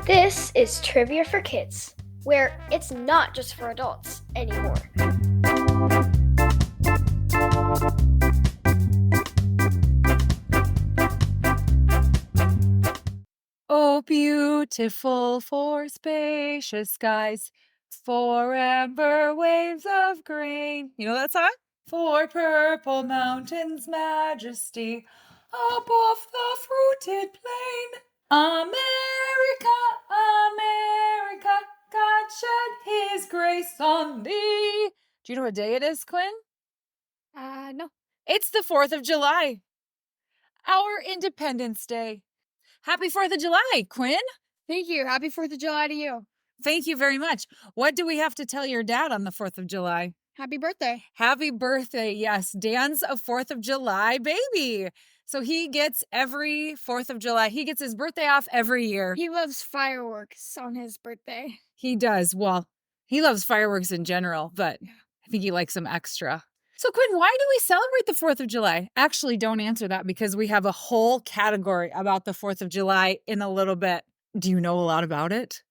This is Trivia for Kids, where it's not just for adults anymore. Oh, beautiful for spacious skies, for amber waves of grain. You know that song? For purple mountains' majesty, above the fruited plain. America, America, God shed his grace on thee. Do you know what day it is, Quinn? No. It's the 4th of July, our Independence Day. Happy 4th of July, Quinn. Thank you. Happy 4th of July to you. Thank you very much. What do we have to tell your dad on the 4th of July? Happy birthday. Happy birthday. Yes, Dan's a 4th of July baby. So he gets every 4th of July. He gets his birthday off every year. He loves fireworks on his birthday. He does. Well, he loves fireworks in general, but I think he likes them extra. So, Quinn, why do we celebrate the 4th of July? Actually, don't answer that because we have a whole category about the 4th of July in a little bit. Do you know a lot about it?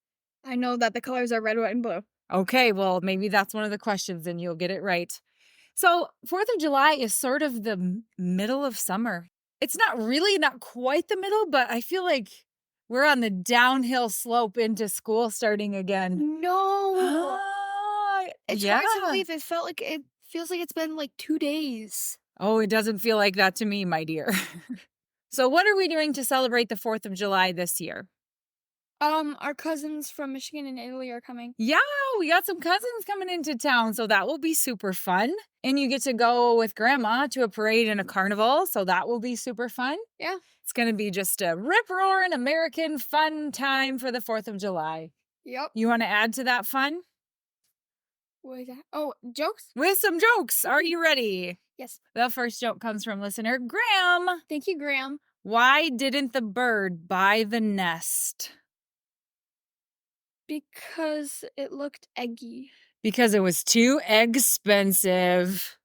I know that the colors are red, white, and blue. Okay, well, maybe that's one of the questions and you'll get it right. So 4th of July is sort of the middle of summer. It's not quite the middle, but I feel like we're on the downhill slope into school starting again. No. It's yeah. hard to believe. It feels like it's been like 2 days. Oh, it doesn't feel like that to me, my dear. So what are we doing to celebrate the 4th of July this year? Our cousins from Michigan and Italy are coming. Yeah, we got some cousins coming into town, so that will be super fun. And you get to go with Grandma to a parade and a carnival, so that will be super fun. Yeah. It's going to be just a rip-roaring American fun time for the 4th of July. Yep. You want to add to that fun? What is that? Oh, jokes? With some jokes. Are you ready? Yes. The first joke comes from listener Graham. Thank you, Graham. Why didn't the bird buy the nest? Because it looked eggy. Because it was too expensive.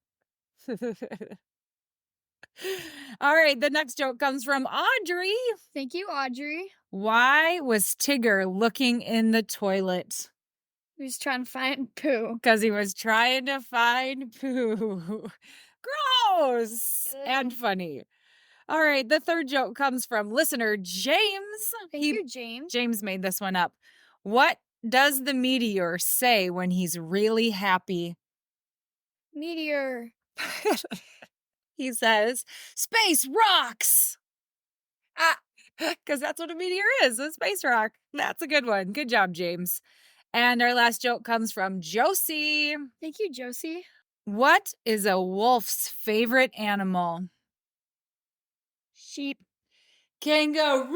All right, the next joke comes from Audrey. Thank you, Audrey. Why was Tigger looking in the toilet? He was trying to find poo. Because he was trying to find poo. Gross and funny. All right, the third joke comes from listener James. Thank you, James. James made this one up. What does the meteor say when he's really happy? Meteor. He says, space rocks. Because that's what a meteor is, a space rock. That's a good one. Good job, James. And our last joke comes from Josie. Thank you, Josie. What is a wolf's favorite animal? Sheep. Kangaroo!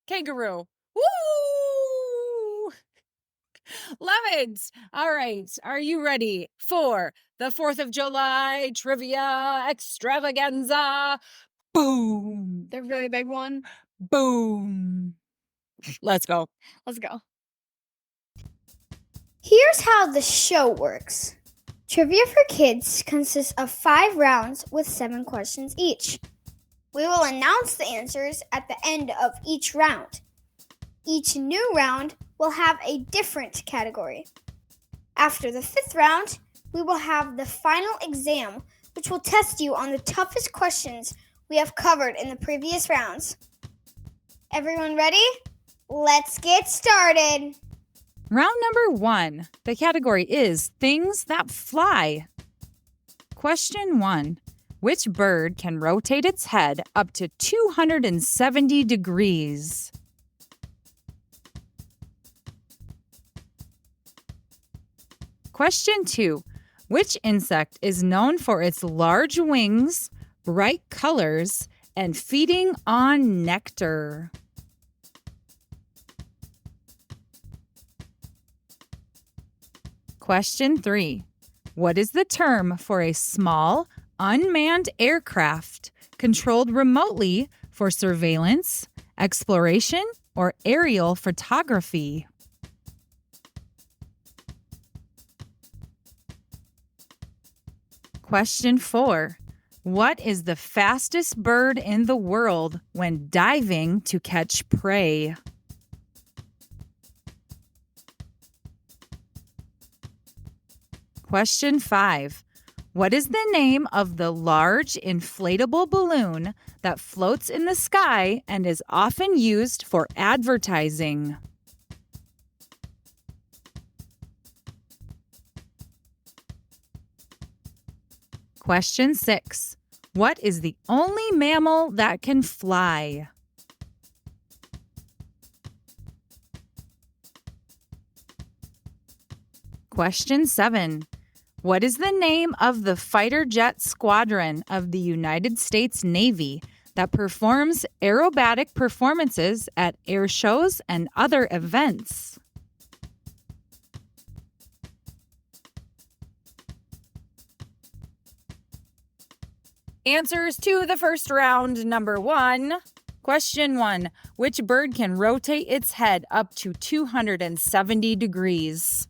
Kangaroo. Woo! Love it. All right. Are you ready for the 4th of July trivia extravaganza? Boom. The really big one. Boom. Let's go. Let's go. Here's how the show works. Trivia for Kids consists of 5 rounds with 7 questions each. We will announce the answers at the end of each round. Each new round will have a different category. After the 5th round, we will have the final exam, which will test you on the toughest questions we have covered in the previous rounds. Everyone ready? Let's get started. Round number 1. The category is things that fly. Question 1. Which bird can rotate its head up to 270 degrees? Question 2. Which insect is known for its large wings, bright colors, and feeding on nectar? Question 3. What is the term for a small, unmanned aircraft controlled remotely for surveillance, exploration, or aerial photography? Question 4. What is the fastest bird in the world when diving to catch prey? Question 5. What is the name of the large inflatable balloon that floats in the sky and is often used for advertising? Question 6. What is the only mammal that can fly? Question 7. What is the name of the fighter jet squadron of the United States Navy that performs aerobatic performances at air shows and other events? Answers to the first round. Number 1. Question 1. Which bird can rotate its head up to 270 degrees?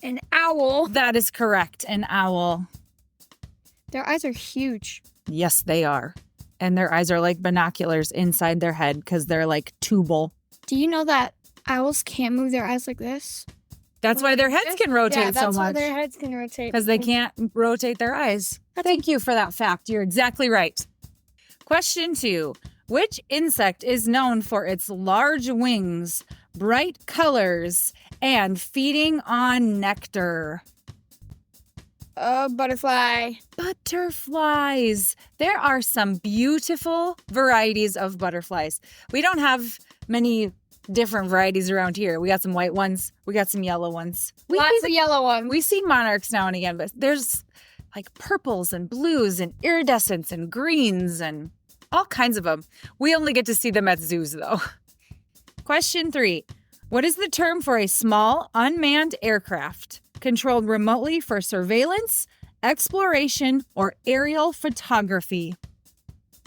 An owl. That is correct, an owl. Their eyes are huge. Yes, they are. And their eyes are like binoculars inside their head because they're like tubal. Do you know that owls can't move their eyes like this? That's why their heads can rotate so That's why much. their heads can rotate. Because they can't rotate their eyes. Thank you for that fact. You're exactly right. Question 2. Which insect is known for its large wings, bright colors, and feeding on nectar? Butterfly. Butterflies. There are some beautiful varieties of butterflies. We don't have many different varieties around here. We got some white ones. We got some yellow ones. Lots of yellow ones. We see monarchs now and again, but there's like purples and blues and iridescents and greens and all kinds of them. We only get to see them at zoos, though. Question 3. What is the term for a small, unmanned aircraft controlled remotely for surveillance, exploration, or aerial photography?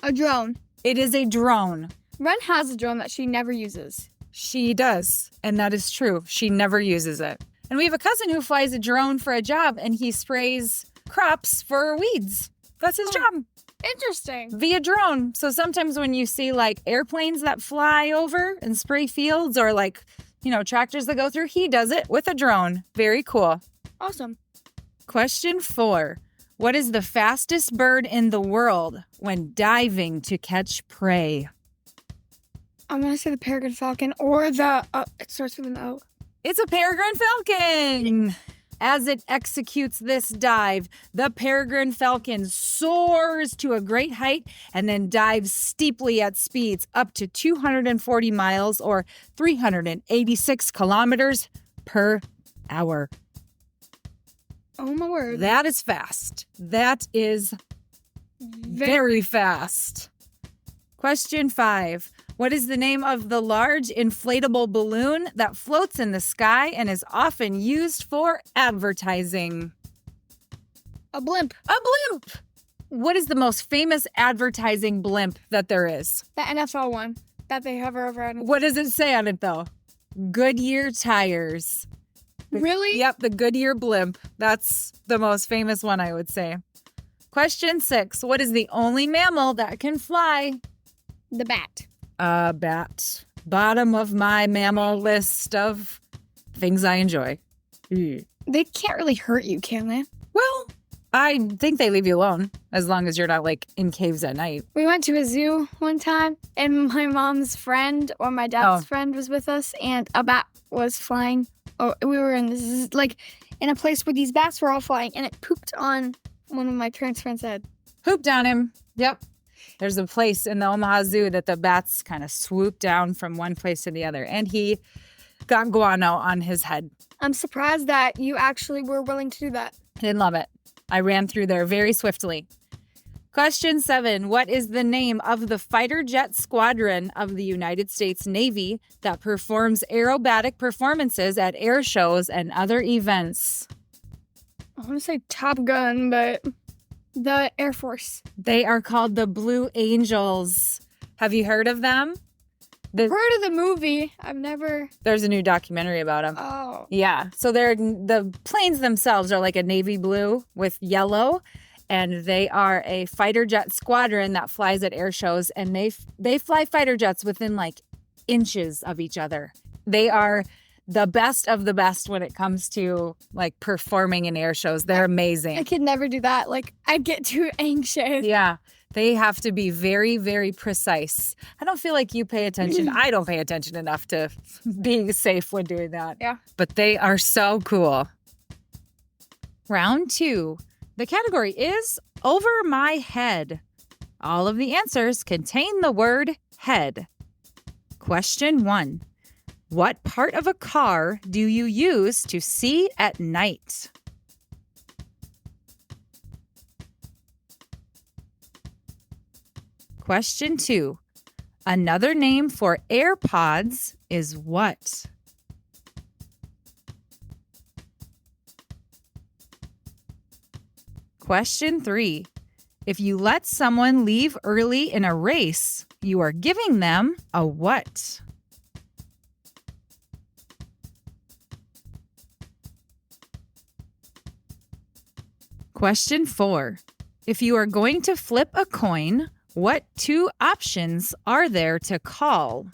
A drone. It is a drone. Ren has a drone that she never uses. She does, and that is true. She never uses it. And we have a cousin who flies a drone for a job, and he sprays crops for weeds. That's his job. Interesting. Via drone. So sometimes when you see like airplanes that fly over and spray fields or like, tractors that go through, he does it with a drone. Very cool. Awesome. Question 4. What is the fastest bird in the world when diving to catch prey? I'm going to say the peregrine falcon or the, it starts with an O. It's a peregrine falcon. As it executes this dive, the peregrine falcon soars to a great height and then dives steeply at speeds up to 240 miles or 386 kilometers per hour. Oh, my word. That is fast. That is very fast. Question 5. What is the name of the large inflatable balloon that floats in the sky and is often used for advertising? A blimp. A blimp! What is the most famous advertising blimp that there is? The NFL one that they hover over on. What does it say on it, though? Goodyear tires. Really? Yep, the Goodyear blimp. That's the most famous one, I would say. Question 6. What is the only mammal that can fly? The bat. Bat. Bottom of my mammal list of things I enjoy. They can't really hurt you, can they? Well, I think they leave you alone as long as you're not like in caves at night. We went to a zoo one time and my mom's friend or my dad's friend was with us and a bat was flying. Oh, we were in this in a place where these bats were all flying and it pooped on one of my parents' friends' head. Pooped on him. Yep. There's a place in the Omaha Zoo that the bats kind of swoop down from one place to the other, and he got guano on his head. I'm surprised that you actually were willing to do that. I didn't love it. I ran through there very swiftly. Question 7. What is the name of the fighter jet squadron of the United States Navy that performs aerobatic performances at air shows and other events? I want to say Top Gun, but the Air Force. They are called the Blue Angels. Have you heard of them? I've heard of the movie. I've never. There's a new documentary about them. Oh. Oh. Yeah. So the planes themselves are like a navy blue with yellow, and they are a fighter jet squadron that flies at air shows, and they fly fighter jets within like inches of each other. They are the best of the best when it comes to like performing in air shows. They're amazing. I could never do that. Like, I get too anxious. Yeah. They have to be very, very precise. I don't feel like you pay attention. I don't pay attention enough to being safe when doing that. Yeah. But they are so cool. Round 2. The category is over my head. All of the answers contain the word head. Question 1. What part of a car do you use to see at night? Question 2. Another name for AirPods is what? Question 3. If you let someone leave early in a race, you are giving them a what? Question 4. If you are going to flip a coin, what 2 options are there to call?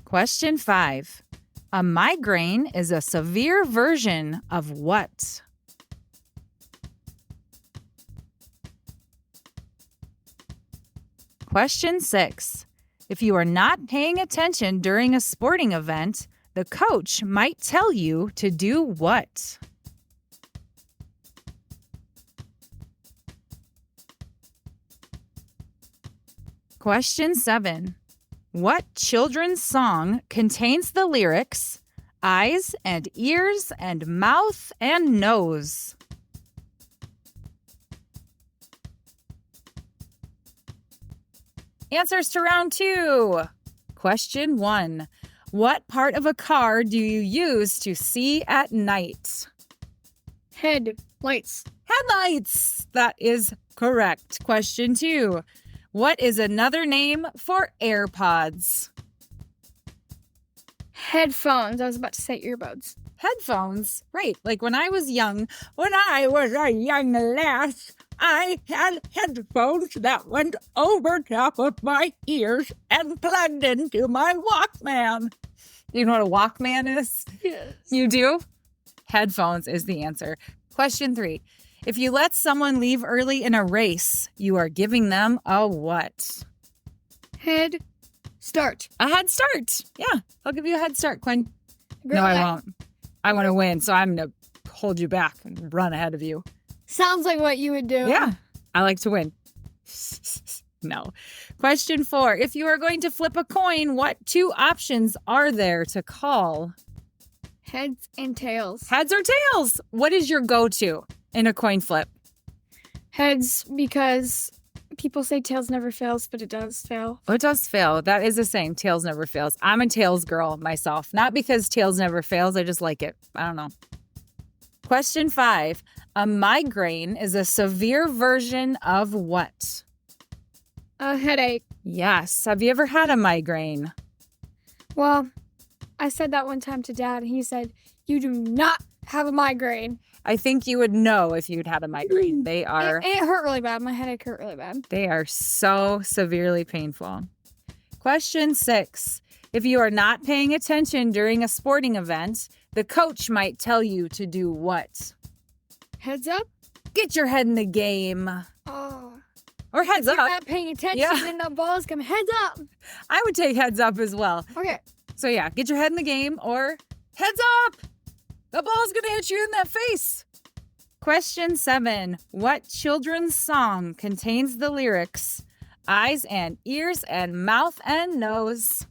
Question 5. A migraine is a severe version of what? Question 6. If you are not paying attention during a sporting event, the coach might tell you to do what? Question 7. What children's song contains the lyrics, eyes and ears and mouth and nose? Answers to round 2. Question 1. What part of a car do you use to see at night? Headlights. Headlights. That is correct. Question 2. What is another name for AirPods? Headphones. I was about to say earbuds. Headphones. Right. Like when I was a young lass, I had headphones that went over top of my ears and plugged into my Walkman. Do you know what a Walkman is? Yes. You do? Headphones is the answer. Question 3. If you let someone leave early in a race, you are giving them a what? Head start. A head start. Yeah, I'll give you a head start, Quinn. Girl, No, I won't. I want to win, so I'm going to hold you back and run ahead of you. Sounds like what you would do. Yeah, I like to win. No. Question 4. If you are going to flip a coin, what 2 options are there to call? Heads and tails. Heads or tails? What is your go-to in a coin flip? Heads, because people say tails never fails, but it does fail. Oh, it does fail. That is a saying. Tails never fails. I'm a tails girl myself. Not because tails never fails. I just like it. I don't know. Question 5. A migraine is a severe version of what? A headache. Yes. Have you ever had a migraine? Well, I said that one time to Dad, and he said, "You do not have a migraine." I think you would know if you'd had a migraine. They are It hurt really bad. My headache hurt really bad. They are so severely painful. Question 6. If you are not paying attention during a sporting event, the coach might tell you to do what? Heads up. Get your head in the game. Oh. Or heads If you're up. not paying attention, Yeah. then the balls come heads up. I would take heads up as well. Okay. So yeah, get your head in the game or heads up. The ball's going to hit you in that face. Question 7. What children's song contains the lyrics, eyes and ears and mouth and nose?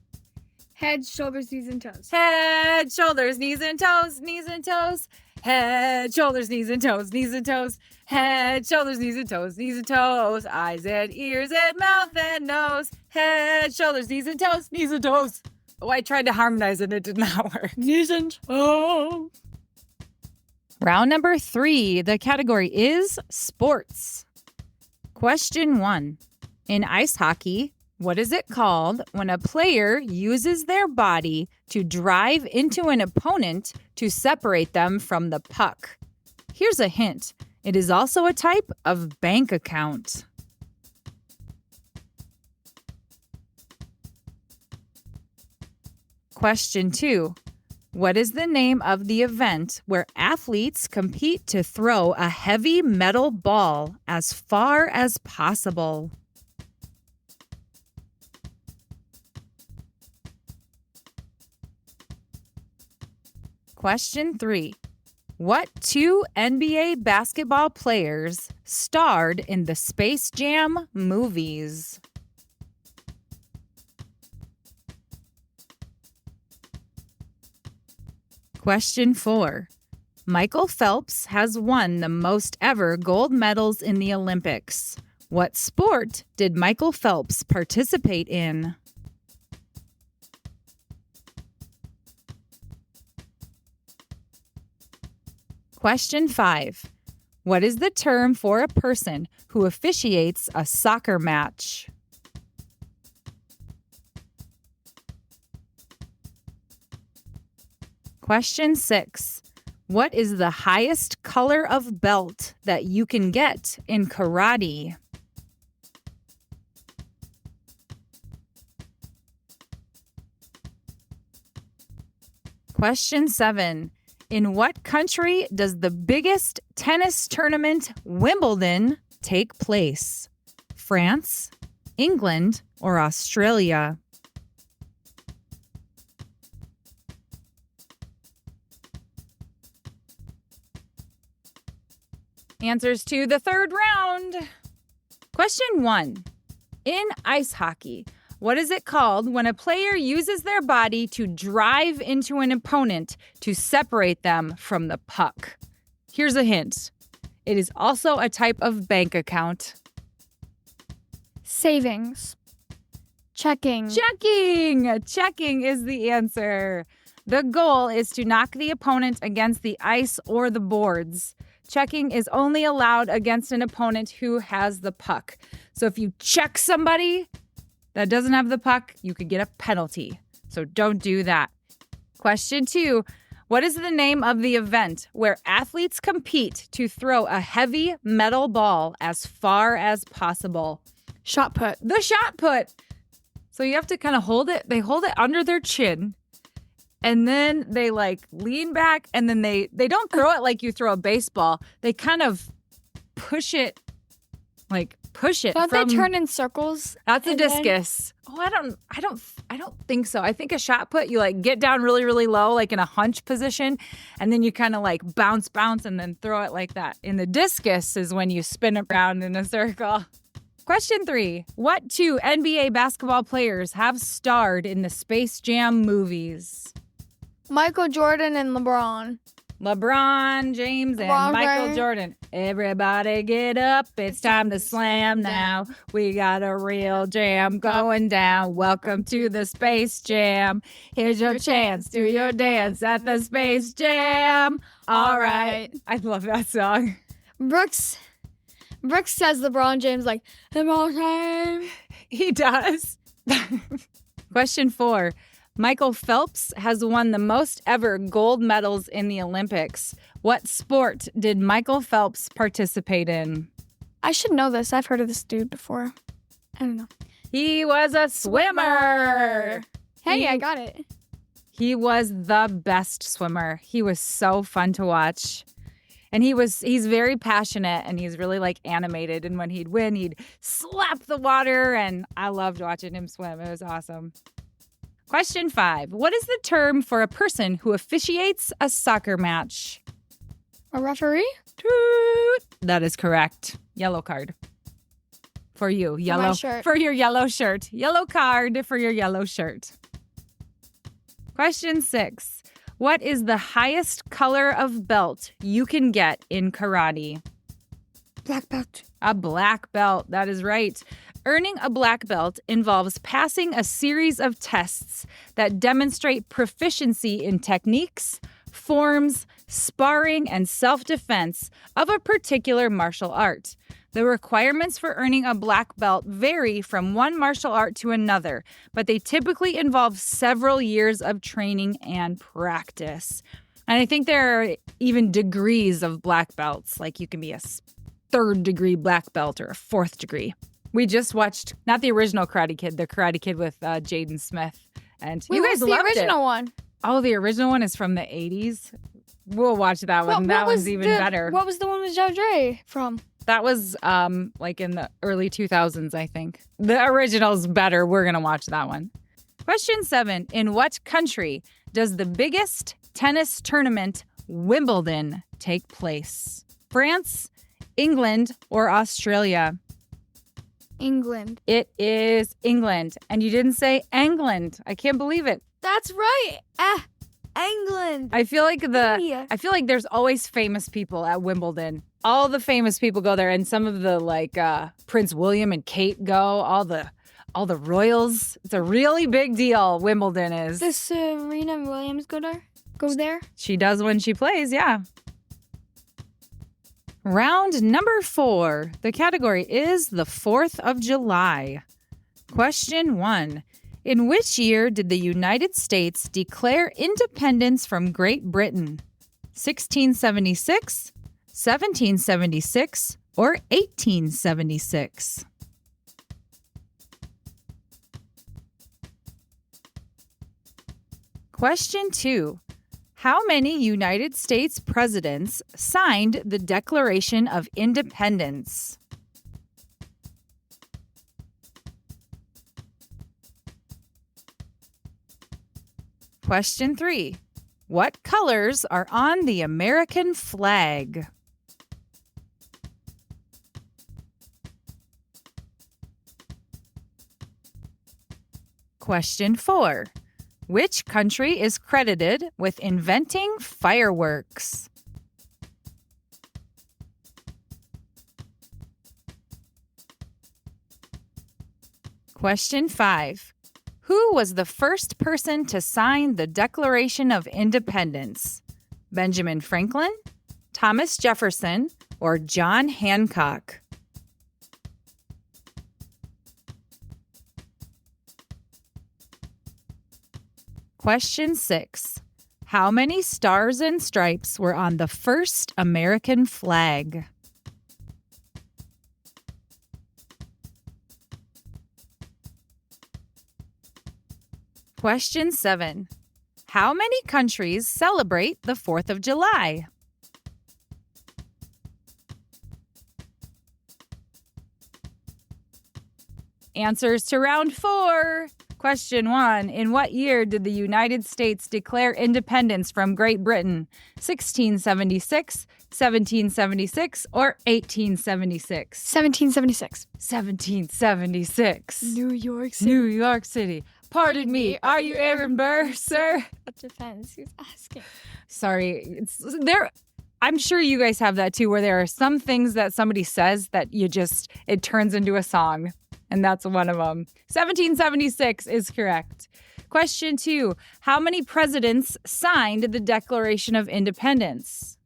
Head, shoulders, knees, and toes. Head, shoulders, knees and toes, knees and toes. Head, shoulders, knees and toes, knees and toes. Head, shoulders, knees and toes, knees and toes. Eyes and ears and mouth and nose. Head, shoulders, knees and toes, knees and toes. Oh, I tried to harmonize it. It did not work. Knees and toes. Round number 3. The category is sports. Question 1. In ice hockey, What is it called when a player uses their body to drive into an opponent to separate them from the puck? Here's a hint. It is also a type of bank account. Question 2. What is the name of the event where athletes compete to throw a heavy metal ball as far as possible? Question 3. What 2 NBA basketball players starred in the Space Jam movies? Question 4. Michael Phelps has won the most ever gold medals in the Olympics. What sport did Michael Phelps participate in? Question 5. What is the term for a person who officiates a soccer match? Question 6. What is the highest color of belt that you can get in karate? Question 7. In what country does the biggest tennis tournament, Wimbledon, take place? France, England, or Australia? Answers to the third round. Question 1. In ice hockey, what is it called when a player uses their body to drive into an opponent to separate them from the puck? Here's a hint. It is also a type of bank account. Savings. Checking. Checking is the answer. The goal is to knock the opponent against the ice or the boards. Checking is only allowed against an opponent who has the puck. So if you check somebody that doesn't have the puck, you could get a penalty. So don't do that. Question 2. What is the name of the event where athletes compete to throw a heavy metal ball as far as possible? Shot put. The shot put. So you have to kind of hold it. They hold it under their chin. And then they lean back, and then they don't throw it like you throw a baseball. They kind of push it. Don't they turn in circles? That's a discus. I don't think so. I think a shot put, you get down really, really low, in a hunch position, and then you kind of bounce, and then throw it like that. In the discus is when you spin around in a circle. Question 3. What 2 NBA basketball players have starred in the Space Jam movies? Michael Jordan and LeBron. LeBron James and Michael Jordan. Everybody get up. It's time to slam now. We got a real jam going down. Welcome to the Space Jam. Here's your chance. Do your dance at the Space Jam. All right. I love that song. Brooks says LeBron James LeBron James. He does. Question 4. Michael Phelps has won the most ever gold medals in the Olympics. What sport did Michael Phelps participate in? I should know this. I've heard of this dude before. I don't know. He was a swimmer. Hey, I got it. He was the best swimmer. He was so fun to watch. And he's very passionate, and he's really animated. And when he'd win, he'd slap the water, and I loved watching him swim. It was awesome. Question 5. What is the term for a person who officiates a soccer match? A referee? Toot. That is correct. Yellow card. For you. Yellow. For your yellow shirt. Yellow card for your yellow shirt. Question 6. What is the highest color of belt you can get in karate? Black belt. A black belt. That is right. Earning a black belt involves passing a series of tests that demonstrate proficiency in techniques, forms, sparring, and self-defense of a particular martial art. The requirements for earning a black belt vary from one martial art to another, but they typically involve several years of training and practice. And I think there are even degrees of black belts, like you can be a 3rd degree black belt or a 4th degree. We just watched, not the original Karate Kid, the Karate Kid with Jaden Smith. And you guys loved it. The original one? Oh, the original one is from the 80s? We'll watch that one. That one's even better. What was the one with Zhao Dre from? That was like in the early 2000s, I think. The original's better. We're going to watch that one. Question 7. In what country does the biggest tennis tournament, Wimbledon, take place? France, England, or Australia? England. It is England. And you didn't say England. I can't believe it. That's right. England. I feel like there's always famous people at Wimbledon. All the famous people go there, and some of the Prince William and Kate go. All the royals. It's a really big deal. Wimbledon is. Does Serena Williams go there? She does when she plays. Yeah. Round number 4. The category is the 4th of July. Question 1. In which year did the United States declare independence from Great Britain? 1676, 1776, or 1876? Question 2. How many United States presidents signed the Declaration of Independence? Question 3. What colors are on the American flag? Question 4. Which country is credited with inventing fireworks? Question 5. Who was the first person to sign the Declaration of Independence? Benjamin Franklin, Thomas Jefferson, or John Hancock? Question 6. How many stars and stripes were on the first American flag? Question 7. How many countries celebrate the 4th of July? Answers to round 4. Question 1. In what year did the United States declare independence from Great Britain? 1676, 1776, or 1876? 1776. 1776. New York City. New York City. Pardon me, are you Aaron Burr, sir? It depends who's asking. Sorry. I'm sure you guys have that too, where there are some things that somebody says that it turns into a song. And that's one of them. 1776 is correct. Question 2. How many presidents signed the Declaration of Independence?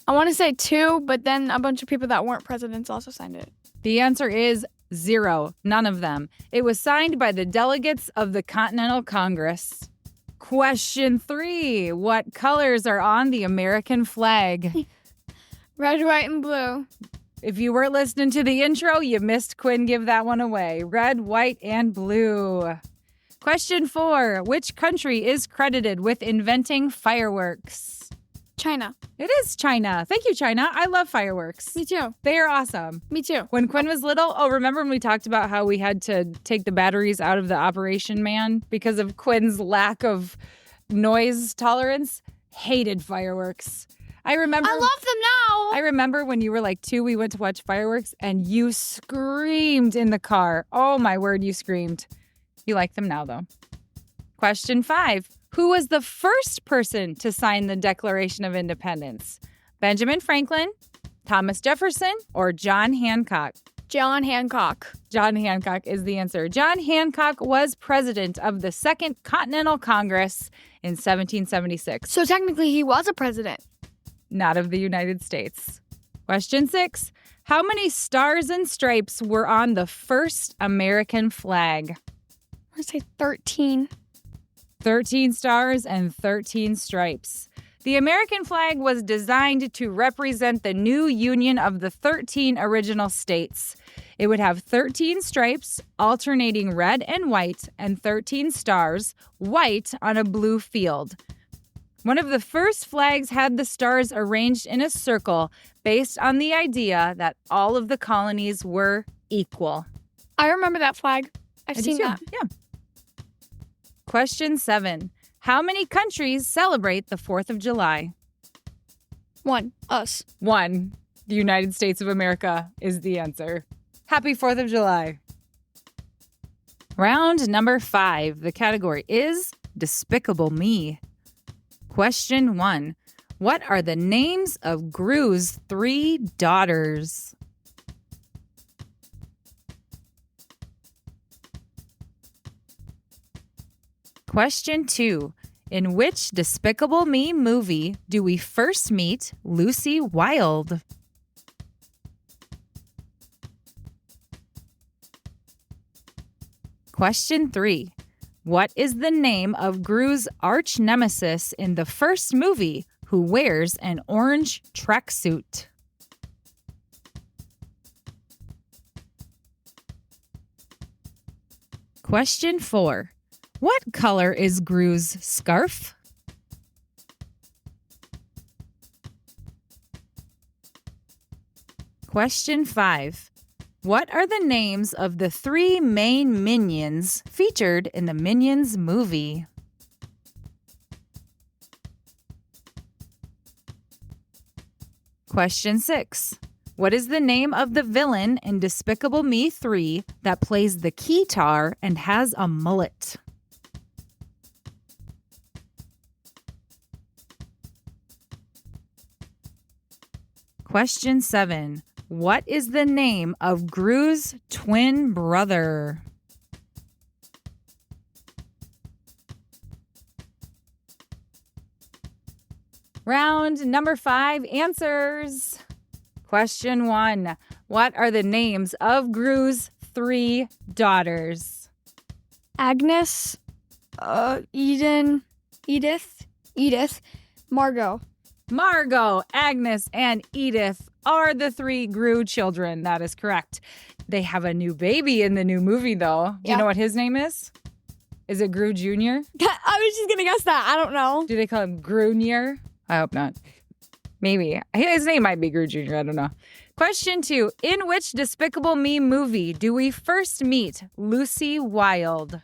I want to say 2, but then a bunch of people that weren't presidents also signed it. The answer is 0. None of them. It was signed by the delegates of the Continental Congress. Question 3. What colors are on the American flag? Red, white, and blue. If you weren't listening to the intro, you missed Quinn give that one away. Red, white, and blue. Question 4. Which country is credited with inventing fireworks? China. It is China. Thank you, China. I love fireworks. Me too. They are awesome. Me too. When Quinn was little, remember when we talked about how we had to take the batteries out of the Operation Man because of Quinn's lack of noise tolerance? Hated fireworks. I I love them now. I remember when you were like 2, we went to watch fireworks and you screamed in the car. Oh my word, you screamed. You like them now though. Question 5. Who was the first person to sign the Declaration of Independence? Benjamin Franklin, Thomas Jefferson, or John Hancock? John Hancock. John Hancock is the answer. John Hancock was president of the Second Continental Congress in 1776. So technically he was a president. Not of the United States. Question 6. How many stars and stripes were on the first American flag? I'm going to say 13. 13 stars and 13 stripes. The American flag was designed to represent the new union of the 13 original states. It would have 13 stripes, alternating red and white, and 13 stars, white on a blue field. One of the first flags had the stars arranged in a circle based on the idea that all of the colonies were equal. I remember that flag. I've I do seen too. that. Yeah. Question 7. How many countries celebrate the 4th of July? 1. Us. 1. The United States of America is the answer. Happy 4th of July. Round number 5. The category is Despicable Me. Question 1. What are the names of Gru's 3 daughters? Question 2. In which Despicable Me movie do we first meet Lucy Wilde? Question 3. What is the name of Gru's arch nemesis in the first movie who wears an orange tracksuit? Question 4. What color is Gru's scarf? Question 5. What are the names of the 3 main minions featured in the Minions movie? Question 6. What is the name of the villain in Despicable Me 3 that plays the keytar and has a mullet? Question 7. What is the name of Gru's twin brother? Round number 5, answers. Question 1. What are the names of Gru's 3 daughters? Agnes, Edith, Margot. Margot, Agnes, and Edith are the 3 Gru children. That is correct. They have a new baby in the new movie, though. Do you know what his name is? Is it Gru Jr.? I was just going to guess that. I don't know. Do they call him Grunier? I hope not. Maybe. His name might be Gru Jr. I don't know. Question 2. In which Despicable Me movie do we first meet Lucy Wilde?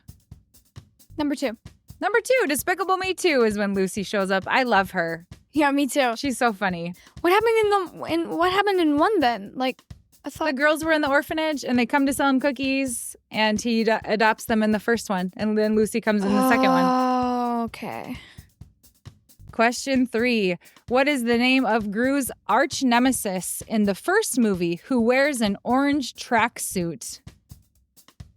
Number 2. Number 2, Despicable Me 2 is when Lucy shows up. I love her. Yeah, me too. She's so funny. What happened in 1 then? Like, I thought The girls were in the orphanage and they come to sell him cookies and he adopts them in the first one. And then Lucy comes in the second one. Oh, okay. Question 3. What is the name of Gru's arch nemesis in the first movie who wears an orange tracksuit?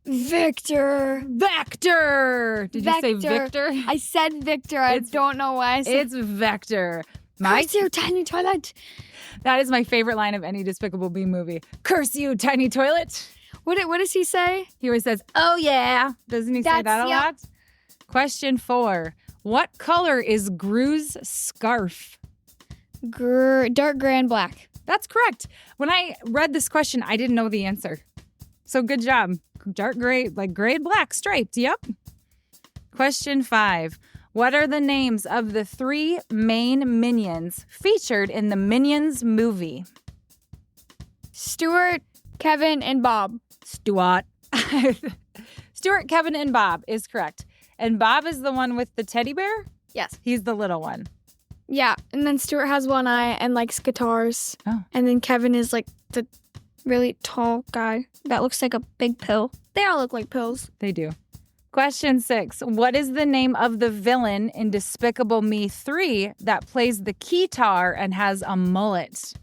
Victor. Vector! Did you say Victor? I said Victor. I don't know why I said It's Vector. My Curse you, tiny toilet. That is my favorite line of any Despicable Me movie. Curse you, tiny toilet. What does he say? He always says, oh yeah. Doesn't he say that a yeah. lot? Question 4. What color is Gru's scarf? Dark gray and black. That's correct. When I read this question, I didn't know the answer. So good job. Dark gray, like gray and black striped. Yep. Question 5. What are the names of the 3 main minions featured in the Minions movie? Stuart, Kevin, and Bob. Stuart, Kevin, and Bob is correct. And Bob is the one with the teddy bear? Yes. He's the little one. Yeah, and then Stuart has one eye and likes guitars. Oh. And then Kevin is like the really tall guy that looks like a big pill. They all look like pills. They do. Question 6. What is the name of the villain in Despicable Me 3 that plays the keytar and has a mullet?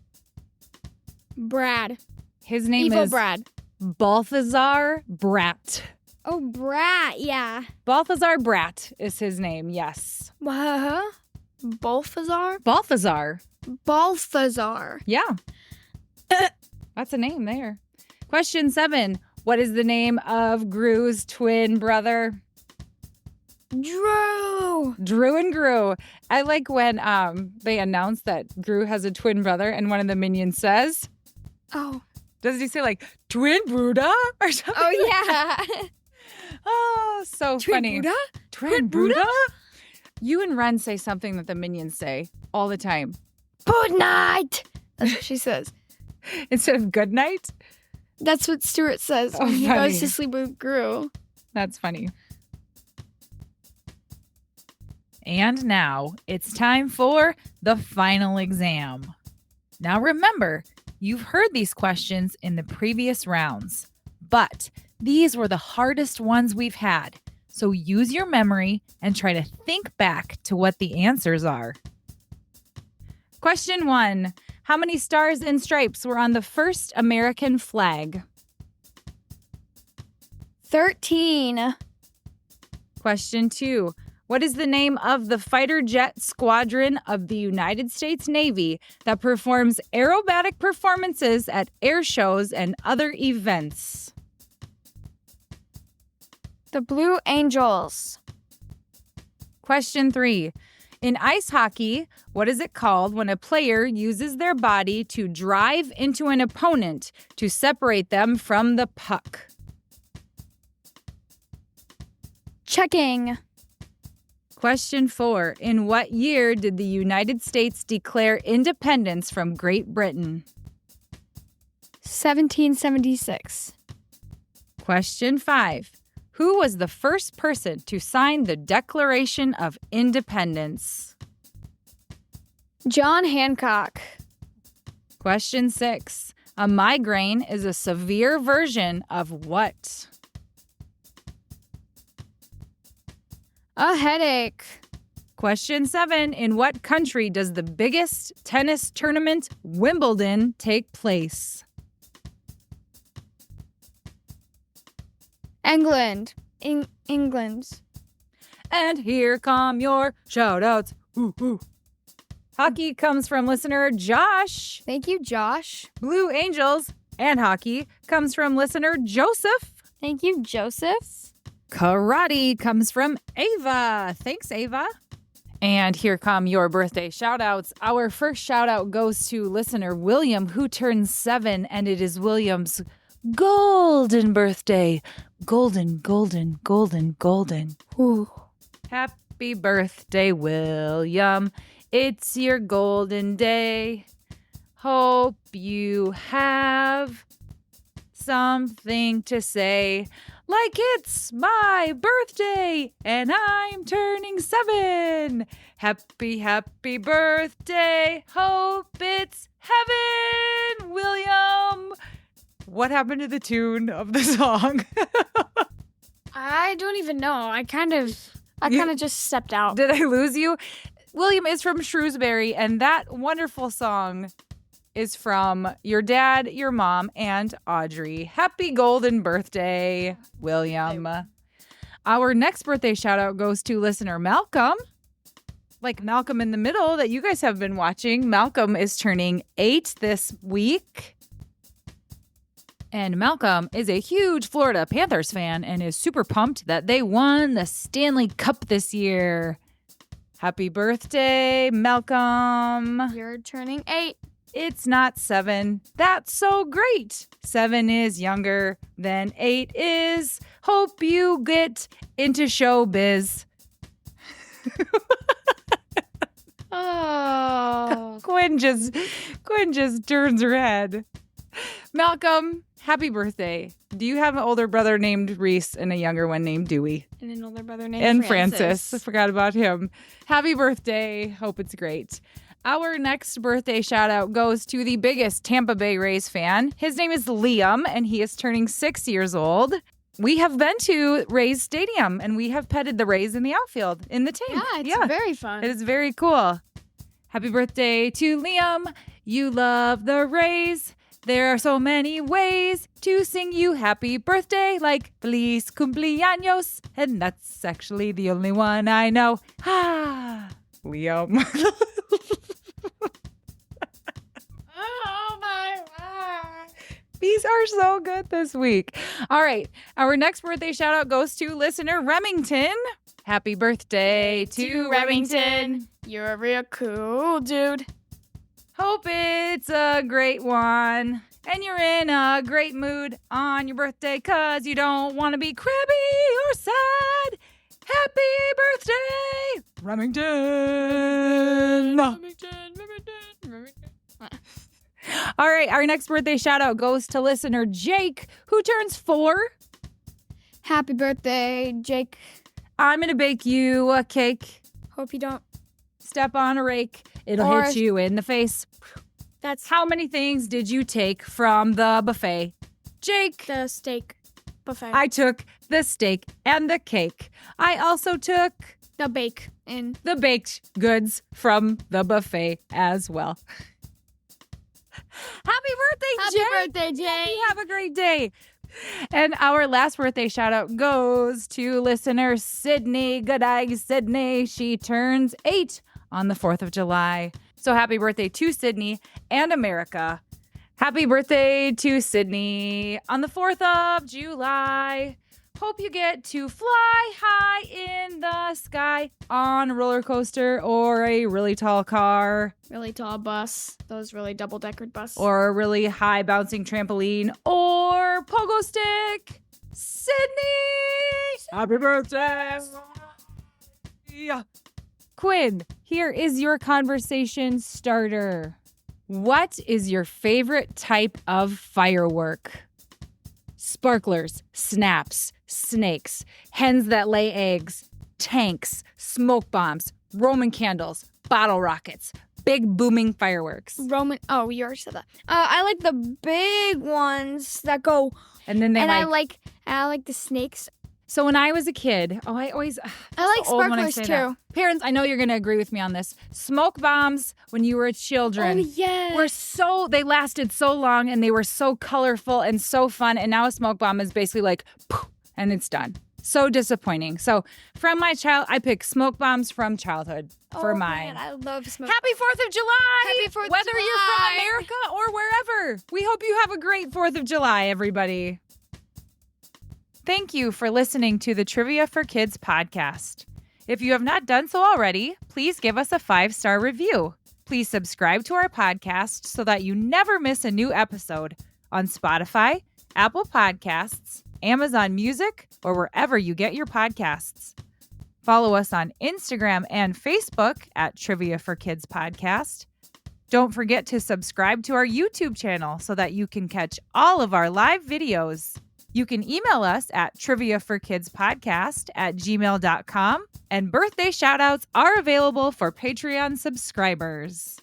Brad. His name Evil is Brad. Balthazar Brat. Oh, Brat, yeah. Balthazar Brat is his name, yes. Balthazar? Balthazar. Balthazar. Yeah. That's a name there. Question 7. What is the name of Gru's twin brother? Drew. Drew and Gru. I like when they announce that Gru has a twin brother and one of the minions says, Oh. does he say like, twin Bruda? Or something? Oh, yeah. Oh, so funny. Buddha? Twin Bruda? You and Ren say something that the minions say all the time. Good night. That's what she says. Instead of good night? That's what Stuart says when he funny. goes to sleep with Gru. That's funny. And now it's time for the final exam. Now remember, you've heard these questions in the previous rounds, but these were the hardest ones we've had. So use your memory and try to think back to what the answers are. Question 1. How many stars and stripes were on the first American flag? 13. Question 2. What is the name of the fighter jet squadron of the United States Navy that performs aerobatic performances at air shows and other events? The Blue Angels. Question 3. In ice hockey, what is it called when a player uses their body to drive into an opponent to separate them from the puck? Checking. Question 4. In what year did the United States declare independence from Great Britain? 1776. Question 5. Who was the first person to sign the Declaration of Independence? John Hancock. Question 6. A migraine is a severe version of what? A headache. Question 7. In what country does the biggest tennis tournament, Wimbledon, take place? England. England. And here come your shout-outs. Ooh, ooh. Hockey comes from listener Josh. Thank you, Josh. Blue Angels and hockey comes from listener Joseph. Thank you, Joseph. Karate comes from Ava. Thanks, Ava. And here come your birthday shout-outs. Our first shout-out goes to listener William, who turns 7, and it is William's golden birthday. Golden, golden, golden, golden. Ooh. Happy birthday, William. It's your golden day. Hope you have something to say. Like it's my birthday and I'm turning 7. Happy, happy birthday. Hope it's heaven, William. What happened to the tune of the song? I don't even know. I kind of just stepped out. Did I lose you? William is from Shrewsbury, and that wonderful song is from your dad, your mom, and Audrey. Happy golden birthday, William. Our next birthday shout out goes to listener Malcolm. Like Malcolm in the Middle that you guys have been watching. Malcolm is turning 8 this week. And Malcolm is a huge Florida Panthers fan and is super pumped that they won the Stanley Cup this year. Happy birthday, Malcolm. You're turning 8. It's not 7. That's so great. 7 is younger than 8 is. Hope you get into showbiz. Oh. Gwen just turns her head. Malcolm, happy birthday. Do you have an older brother named Reese and a younger one named Dewey? And an older brother named And Francis. I forgot about him. Happy birthday. Hope it's great. Our next birthday shout out goes to the biggest Tampa Bay Rays fan. His name is Liam, and he is turning 6 years old. We have been to Rays Stadium, and we have petted the Rays in the outfield in the tank. Yeah, it's very fun. It is very cool. Happy birthday to Liam. You love the Rays. There are so many ways to sing you happy birthday, like Feliz Cumpleaños. And that's actually the only one I know. Ah, Liam. Oh my God. These are so good this week. All right. Our next birthday shout out goes to listener Remington. Happy birthday to Remington. You're a real cool dude. Hope it's a great one. And you're in a great mood on your birthday because you don't want to be crabby or sad. Happy birthday, Remington. All right, our next birthday shout out goes to listener Jake, who turns 4. Happy birthday, Jake. I'm going to bake you a cake. Hope you don't. Step on a rake. It'll Or- hit you in the face. That's How many things did you take from the buffet? Jake. the steak buffet. I took the steak and the cake. I also took the bake in. the baked goods from the buffet as well. Happy birthday, Happy Jay. birthday, Jay. Have a great day. And our last birthday shout out goes to listener Sydney. Good eye, Sydney. She turns 8 on the 4th of July. So happy birthday to Sydney and America. Happy birthday to Sydney on the 4th of July. Hope you get to fly high in the sky on a roller coaster or a really tall car Really tall bus. Those really double-deckered bus. or a really high bouncing trampoline or pogo stick. Sydney! Happy birthday! Yeah. Quinn, here is your conversation starter. What is your favorite type of firework? Sparklers, snaps, snakes, hens that lay eggs, tanks, smoke bombs, Roman candles, bottle rockets, big booming fireworks. Roman. Oh, you already said that. I like the big ones that go. And then they I like the snakes. So when I was a kid, I like sparklers too. Parents, I know you're going to agree with me on this. Smoke bombs when you were children yeah. they lasted so long and they were so colorful and so fun. And now a smoke bomb is basically like, poof, and it's done. So disappointing. So from my child, I pick smoke bombs from childhood for mine. Man, I love smoke. Happy 4th of July! Happy 4th of Whether you're July. from America or wherever. We hope you have a great 4th of July, everybody. Thank you for listening to the Trivia for Kids podcast. If you have not done so already, please give us a 5-star review. Please subscribe to our podcast so that you never miss a new episode on Spotify, Apple Podcasts, Amazon Music, or wherever you get your podcasts. Follow us on Instagram and Facebook at Trivia for Kids Podcast. Don't forget to subscribe to our YouTube channel so that you can catch all of our live videos. You can email us at triviaforkidspodcast@gmail.com, and birthday shoutouts are available for Patreon subscribers.